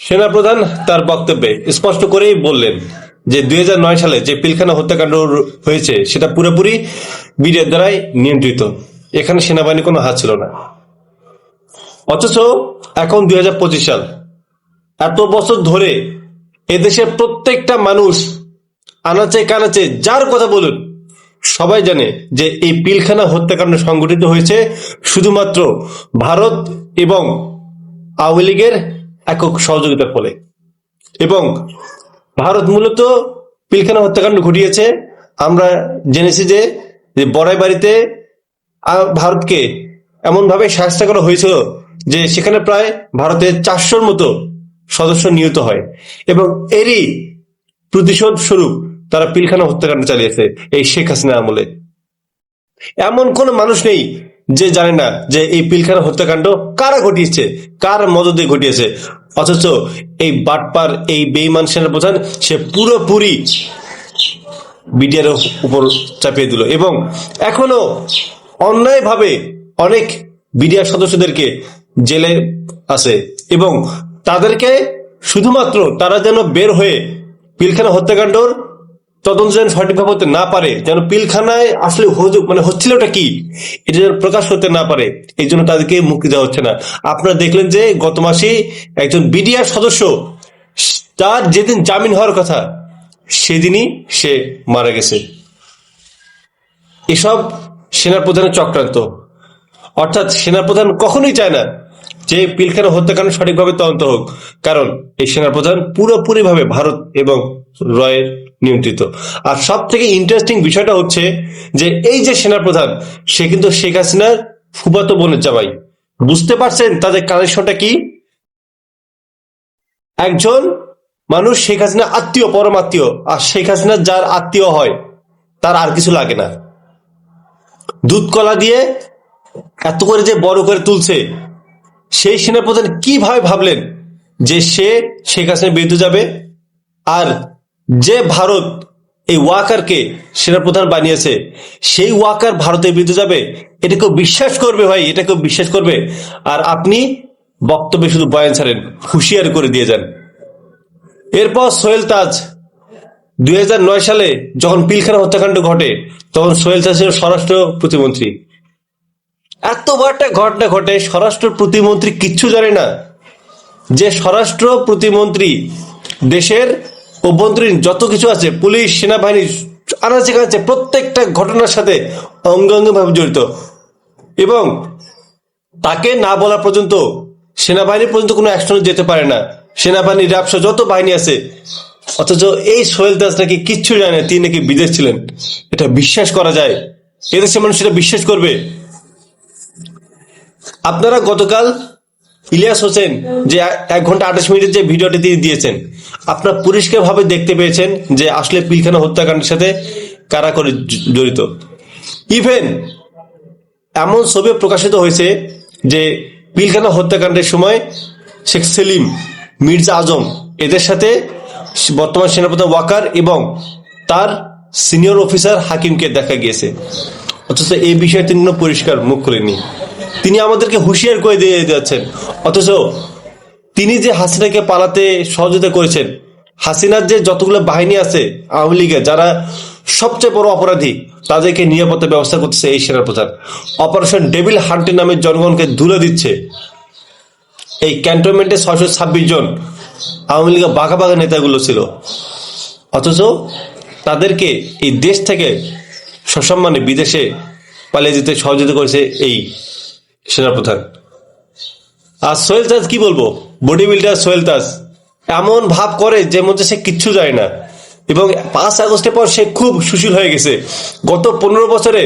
সেনাপ্রধান তার বক্তব্যে স্পষ্ট করেই বললেন যে 2009 সালে যে পিলখানা হত্যাকাণ্ড হয়েছে সেটা পুরোপুরি বিডিআর দ্বারাই নিয়ন্ত্রিত, এখানে সেনাবাহিনীর কোনো হাত ছিল না। অথচ এখন 2025 সাল, এত বছর ধরে এদেশের প্রত্যেকটা মানুষ আনাচে কানাচে যার কথা বলুন সবাই জানে যে এই পিলখানা হত্যাকাণ্ড সংঘটিত হয়েছে শুধুমাত্র ভারত এবং আওয়ামী লীগের একক সহযোগিতার ফলে। এবং ভারত মূলত পিলখানা হত্যাকাণ্ড ঘটিয়েছে। আমরা জেনেছি যে বড়াই বাড়িতে ভারতকে এমন ভাবে শাস্তি করা হয়েছিল যে সেখানে প্রায় ভারতের 400-র মতো সদস্য নিহত হয়, এবং এরই প্রতিশোধ স্বরূপ তারা পিলখানা হত্যাকাণ্ড চালিয়েছে এই শেখ হাসিনা আমলে। এমন কোন মানুষ নেই যে জানে না যে এই পিলখানা হত্যাকাণ্ড কারা ঘটিয়েছে, কার মদদে ঘটিয়েছে। অথচ এই বাটপার, এই বেঈমান সেনাপ্রধান সে পুরোপুরি বিডিআর উপর চাপিয়ে দিল, এবং এখনো অন্যায়ভাবে অনেক বিডিআর সদস্যদেরকে জেলে আছে, এবং তাদেরকে শুধুমাত্র তারা যেন বের হয়ে পিলখানা হত্যাকাণ্ডর তদন্ত যেন সঠিকভাবে হতে না পারে, যেন পিলখানায় আসলে হচ্ছিলটা কি এটা যেন প্রকাশ করতে না পারে, এই জন্য তাদেরকে মুক্তি দেওয়া হচ্ছে না। আপনারা দেখলেন যে গত মাসে একজন বিডিআর সদস্য, তার যেদিন জামিন হওয়ার কথা সেদিনই সে মারা গেছে। এসব সেনাপ্রধানের চক্রান্ত। অর্থাৎ সেনাপ্রধান কখনোই চায় না যে পিলখানা হত্যাকাণ্ড সঠিকভাবে তদন্ত হোক, কারণ এই সেনাপ্রধান পুরোপুরি ভাবে ভারত এবং রয়ের নিয়ন্ত্রিত। আর সব থেকে ইন্টারেস্টিং বিষয়টা হচ্ছে যে এই যে সেনাপ্রধান, সে কিন্তু শেখ হাসিনার ফুফাতো বোনের জামাই। বুঝতে পারছেন তাদের কানেকশনটা কি? একজন মানুষ শেখ হাসিনা আত্মীয়, পরম আত্মীয়, আর শেখ হাসিনা যার আত্মীয় হয় তার আর কিছু লাগে না। দুধ কলা দিয়ে এত করে যে বড় করে তুলছে, সেই সেনাপ্রধান কিভাবে ভাবলেন যে সে শেখ হাসিনার বিরুদ্ধে যাবে? আর যে ভারত এই ওয়াকারকে সেনাপ্রধান বানিয়েছে, সেই ওয়াকার ভারতের বিরুদ্ধে যাবে? এটা কেউ বিশ্বাস করবে ভাই? এটা কেউ বিশ্বাস করবে? আর আপনি বক্তব্যে শুধু বয়ান ছাড়েন, হুঁশিয়ার করে দিয়ে যান। এরপর সোহেল তাজ 2009 সালে যখন পিলখানা হত্যাকাণ্ড ঘটে, তখন সোহেল তাজ ছিল স্বরাষ্ট্র প্রতিমন্ত্রী। এত বড় একটা ঘটনা ঘটে, স্বরাষ্ট্র প্রতিমন্ত্রী কিচ্ছু জানে না যে স্বরাষ্ট্র প্রতিমন্ত্রী দেশের অভ্যন্তরীণ যত কিছু আছে, পুলিশ, সেনাবাহিনী, আনাচে কানাচে প্রত্যেকটা ঘটনার সাথে অঙ্গাঙ্গিভাবে জড়িত, এবং তাকে না বলা পর্যন্ত সেনাবাহিনী পর্যন্ত কোনো অ্যাকশনে যেতে পারে না। সেনাবাহিনী, র্যাবসহ যত বাহিনী আছে। অথচ এই সোহেল দাস নাকি কিচ্ছু জানে, তিনি নাকি বিদেশ ছিলেন। এটা বিশ্বাস করা যায়? এদেশের মানুষ এটা বিশ্বাস করবে? আপনারা গতকাল ইলিয়াস হোসেন যে 1 ঘন্টা 28 মিনিটের যে ভিডিওটি তিনি দিয়েছেন, আপনারা পরিষ্কারভাবে দেখতে পেয়েছেন যে আসলে পিলখানা হত্যাকাণ্ডের সাথে কারা করে জড়িত। ইভেন এমন ছবি প্রকাশিত হয়েছে যে পিলখানা হত্যাকাণ্ডের সময় শেখ সেলিম, মির্জা আজম, এদের সাথে বর্তমান সেনাপ্রধান ওয়াকার এবং তার সিনিয়র অফিসার হাকিমকে দেখা গিয়েছে। অথচ এই বিষয়ে তিনি পরিষ্কার মুখ খুলেননি। তিনি আমাদেরকে হুঁশিয়ার করে দিয়ে যাচ্ছেন। অথচ তিনি যে হাসিনাকে পালাতে সহযোগিতা করেছেন, হাসিনার যে যতগুলো বাহিনী আছে আওয়ামী লীগের, যারা সবচেয়ে বড় অপরাধী, তাদেরকে নিরাপত্তা ব্যবস্থা করতেছে এই সেনাপ্রধান। অপারেশন ডেভিল হান্টের নামে জনগণকে ধুলে দিচ্ছে। এই ক্যান্টনমেন্টে 626 জন আওয়ামী লীগের বাঘা বাঘা নেতাগুলো ছিল, অথচ তাদেরকে এই দেশ থেকে সসম্মানে বিদেশে পালিয়ে যেতে সহযোগিতা করেছে এই সেনাপ্রধান। আর সোহেল তাজ কি বলবো, বডি বিল্ডার সোহেল তাজ এমন ভাব করে যে মধ্যে সে কিচ্ছু যায় না, এবং 5 আগস্টের পর সে খুব সুশীল হয়ে গেছে। গত 15 বছরে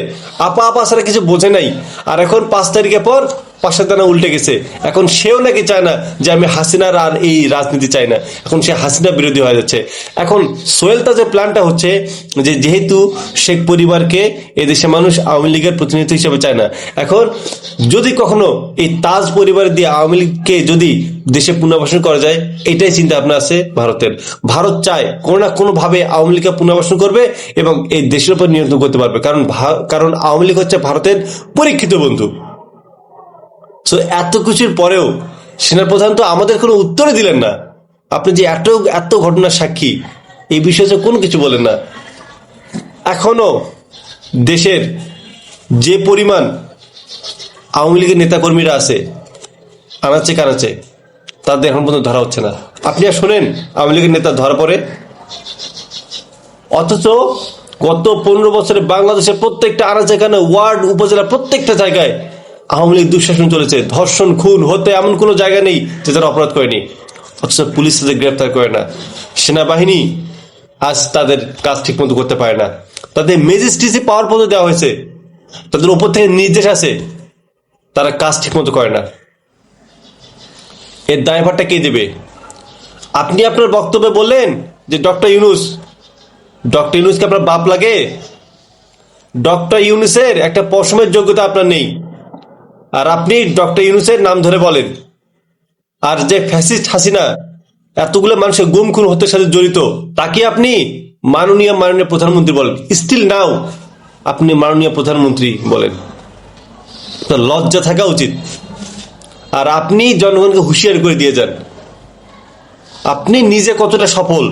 আপা আপা ছাড়া কিছু বোঝে নাই, আর এখন 5 তারিখের পর পাশের দানা উল্টে গেছে। এখন সেও নাকি চায় না যে আমি হাসিনার আর এই রাজনীতি চাই না, এখন সে হাসিনা বিরোধী হয়ে যাচ্ছে। এখন সোহেল তাজের প্ল্যানটা হচ্ছে যে যেহেতু শেখ পরিবারকে এদেশে মানুষ আওয়ামী লীগের প্রতিনিধি হিসেবে চায় না, এখন যদি কখনো এই তাজ পরিবার দিয়ে আওয়ামী লীগকে যদি দেশে পুনর্বাসন করা যায়, এটাই চিন্তা ভাবনা আছে ভারতের। ভারত চায় কোনো না কোনো ভাবে আওয়ামী লীগকে পুনর্বাসন করবে এবং এই দেশের উপর নিয়ন্ত্রণ করতে পারবে, কারণ আওয়ামী লীগ হচ্ছে ভারতের পরীক্ষিত বন্ধু। তো এত কিছুর পরেও সেনাপ্রধান তো আমাদের কোনো উত্তরই দিলেন না। আপনি যে এত এত ঘটনার সাক্ষী, এই বিষয়ে কোনো কিছু বলেন না। এখনো দেশের যে পরিমাণ আওয়ামী লীগের নেতাকর্মীরা আছে আনাচে কানাচে, তাদের এখন পর্যন্ত ধরা হচ্ছে না। আপনি আর শোনেন আওয়ামী লীগের নেতা ধরা পড়ে, অথচ গত 15 বছরে বাংলাদেশের প্রত্যেকটা আনাচে কানা, ওয়ার্ড, উপজেলা, প্রত্যেকটা জায়গায় আওয়ামী লীগ দুঃশাসন চলেছে। ধর্ষণ, খুন হতে এমন কোনো জায়গা নেই যে তারা অপরাধ করেনি, অথচ পুলিশ তাদের গ্রেপ্তার করে না। সেনাবাহিনী আজ তাদের কাজ ঠিক মতো করতে পারে না। তাদের ম্যাজিস্ট্রেসি পাওয়ার পদে দেওয়া হয়েছে, তাদের উপর থেকে নির্দেশ আছে, তারা কাজ ঠিক মতো করে না। এর দায়ভারটা কে দেবে? আপনি আপনার বক্তব্যে বললেন যে ডক্টর ইউনূসকে আপনার বাপ লাগে। ডক্টর ইউনূসের একটা পশমের যোগ্যতা আপনার নেই, আর আপনি ডক্টর ইউনূসের নাম ধরে বলেন। আর যে ফ্যাসিস্ট হাসিনা এতগুলো মানুষের গুম খুন হত্যার সাথে জড়িত, তাকে আপনি মাননীয় প্রধানমন্ত্রী বলেন। স্টিল নাও আপনি মাননীয় প্রধানমন্ত্রী বলেন। লজ্জা থাকা উচিত। আর আপনি জনগণকে হুঁশিয়ার করে দিয়ে যান, আপনি নিজে কতটা সফল,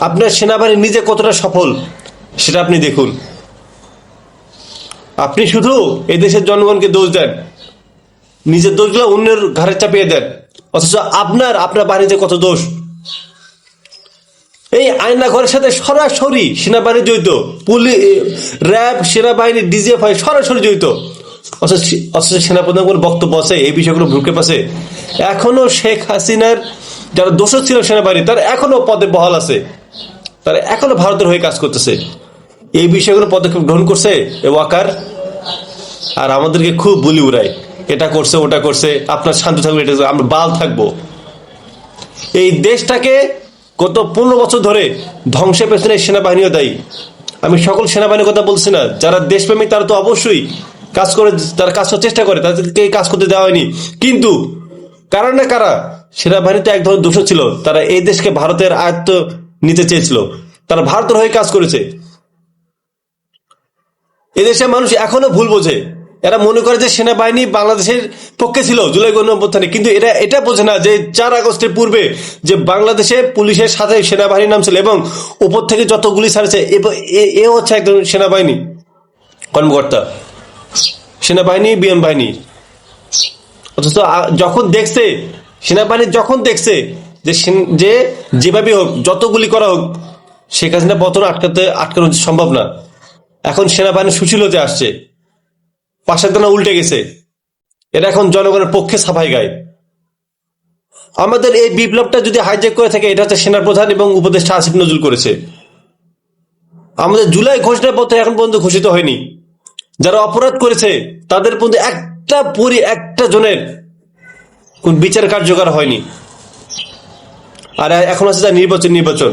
আপনার সেনাবাহিনী নিজে কতটা সফল সেটা আপনি দেখুন। আপনি শুধু এদেশের জনগণকে দোষ দেন, নিজের দোষগুলো অন্যের ঘাড়ে চাপিয়ে দেন, অথচ আপনার বাহিনীতে কত দোষ। এই আয়না ঘরের সাথে সরাসরি সেনাবাহিনী জড়িত, পুলিশ, র্যাব, সেনাবাহিনী, ডিজিএফআই সরাসরি জড়িত, অথচ সেনাপ্রধান কোনো বক্তব্য আছে এই বিষয়গুলো ভ্রুক্ষেপ আছে? এখনো শেখ হাসিনার যারা দোষর ছিল সেনাবাহিনী, তারা এখনো পদে বহাল আছে, তারা এখনো ভারতের হয়ে কাজ করতেছে। এই বিষয়গুলো পদক্ষেপ গ্রহণ করছে এ ওয়াকার, আর আমাদেরকে খুব বুলি উড়ায়, এটা করছে ওটা করছে, আপনার শান্ত থাকবে, এটা আমরা বাল থাকবো। এই দেশটাকে গত 15 বছর ধরে ধ্বংসের পেছনে সেনাবাহিনীও দায়ী। আমি সকল সেনাবাহিনীর কথা বলছি না, যারা দেশপ্রেমিক তারা তো অবশ্যই কাজ করে, তারা কাজ করার চেষ্টা করে, তাদেরকে কাজ করতে দেওয়া হয়নি। কিন্তু কারা না কারা সেনাবাহিনীতে এক ধরনের দোষ ছিল, তারা এই দেশকে ভারতের আয়ত্ত নিতে চেয়েছিল, তারা ভারতের হয়ে কাজ করেছে। এদেশের মানুষ এখনো ভুল বোঝে, এরা মনে করে যে সেনাবাহিনী বাংলাদেশের পক্ষে ছিল জুলাই গণঅভ্যুত্থানে, কিন্তু এটা বোঝে না যে 4 আগস্টের পূর্বে যে বাংলাদেশে পুলিশের সাথে সেনাবাহিনীর নাম ছিল এবং উপর থেকে যত গুলি ছাড়ছে, এ হচ্ছে একজন সেনাবাহিনী কর্মকর্তা, সেনাবাহিনী, বিমান বাহিনী। অথচ যখন দেখছে সেনাবাহিনী, যখন দেখছে যে যেভাবে হোক, যত গুলি করা হোক, শেখ হাসিনা পতন আটকানো সম্ভব না, এখন সেনাবাহিনী সুশীল হতে আসছে, পাশের দানা উল্টে গেছে, এটা এখন জনগণের পক্ষে সাফাই গায়। আমাদের এই বিপ্লবটা যদি হাইজ্যাক করে থাকে, এটা হচ্ছে সেনাপ্রধান এবং উপদেষ্টা আসিফ নজরুল করেছে। আমাদের জুলাই ঘোষণাপত্র এখন পর্যন্ত ঘোষিত হয়নি, যারা অপরাধ করেছে তাদের পর্যন্ত একটা জনের কোন বিচার কার্যকর হয়নি। আর এখন আছে যা নির্বাচন।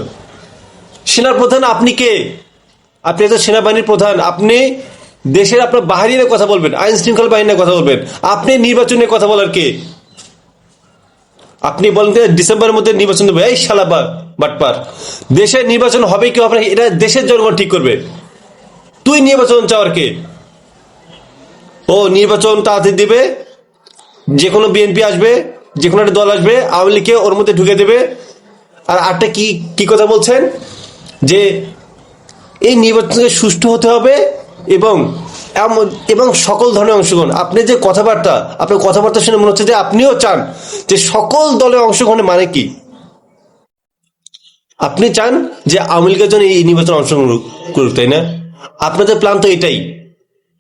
সেনার প্রধান আপনি কে? আপনি একজন সেনাবাহিনীর প্রধান, আপনি দেশের আপনার বাহিনী নিয়ে কথা বলবেন, আইন শৃঙ্খলা বাহিনী নিয়ে কথা বলবেন, আপনি নির্বাচন নিয়ে কথা বলার কে? আপনি বলেন ডিসেম্বরের মধ্যে নির্বাচন দেবে, এই শালা বাটপার, দেশের নির্বাচন হবে কি হবে না এটা দেশের জনগণ ঠিক করবে। তুই নির্বাচন চাওয়ার কে? ও নির্বাচন তাড়াতাড়ি দিবে, যে কোনো বিএনপি আসবে, যে কোনো একটা দল আসবে, আওয়ামী লীগকে ওর মধ্যে ঢুকে দেবে। আর আরটা কি কথা বলছেন যে এই নির্বাচনকে সুষ্ঠু হতে হবে এবং সকল ধরনের অংশগ্রহণ। আপনি যে আপনার কথাবার্তা শুনে মনে হচ্ছে যে আপনিও চান যে সকল দলের অংশগ্রহণের মানে কি? আপনি চান যে আওয়ামী লীগের জন্য এই নির্বাচন অংশগ্রহণ করুক, তাই না? আপনাদের প্ল্যান তো এটাই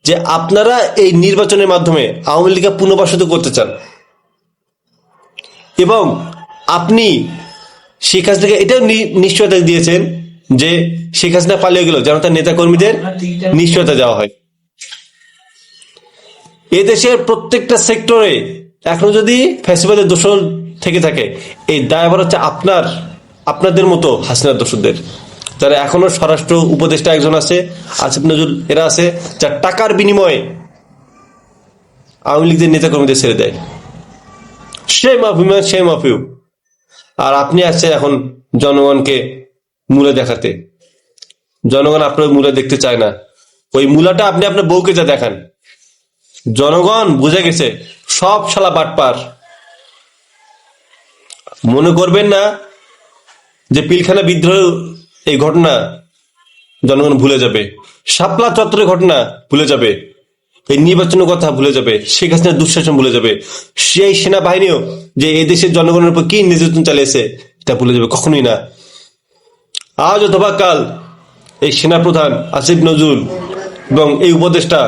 যে আপনারা এই নির্বাচনের মাধ্যমে আওয়ামী লীগকে পুনর্বাসিত করতে চান, এবং আপনি শেখ হাসিনাকে এটাও নিশ্চয়তা দিয়েছেন যে শেখ হাসিনা পালিয়ে গেল যেন তার নেতা কর্মীদের নিশ্চয়তা দেওয়া হয়। এদেশের প্রত্যেকটা সেক্টরে এখনো যদি ফ্যাসিবাদের দোষর থেকে থাকে, এই দায়ভার হচ্ছে আপনাদের মতো হাসিনার দোষরদের, যারা এখনো স্বরাষ্ট্র উপদেষ্টা একজন আছে, আসিফ নজরুল, এরা আছে, যার টাকার বিনিময়ে আওয়ামী লীগের নেতা কর্মীদের ছেড়ে দেয়। shame of you। আর আপনি আসছেন এখন জনগণকে মূলে দেখাতে। জনগণ আপনার মূলে দেখতে চায় না, ওই মূলাটা আপনি আপনার বউকে যা দেখান। জনগণ বুঝে গেছে সব শালা বাটপার। মনে করবেন না যে পিলখানা বিদ্রোহ এই ঘটনা জনগণ ভুলে যাবে, শাপলা চত্বরের ঘটনা ভুলে যাবে, এই নির্বাচনের কথা ভুলে যাবে, শেখ হাসিনার দুঃশাসন ভুলে যাবে, সেই সেনাবাহিনীও যে এই দেশের জনগণের উপর কি নির্যাতন চালিয়েছে এটা ভুলে যাবে, কখনোই না। আজ অথবা কাল এই সেনাপ্রধান আসিফ নজরুল এবং এই উপদেষ্টা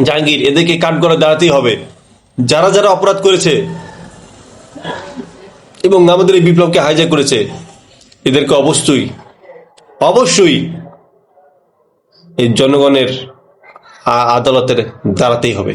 জাহাঙ্গীর এদেরকে কাঠগড়ায় দাঁড়াতেই হবে। যারা যারা অপরাধ করেছে এবং আমাদের এই বিপ্লবকে হাইজ্যাক করেছে এদেরকে অবশ্যই অবশ্যই এই জনগণের আদালতের দাঁড়াতেই হবে।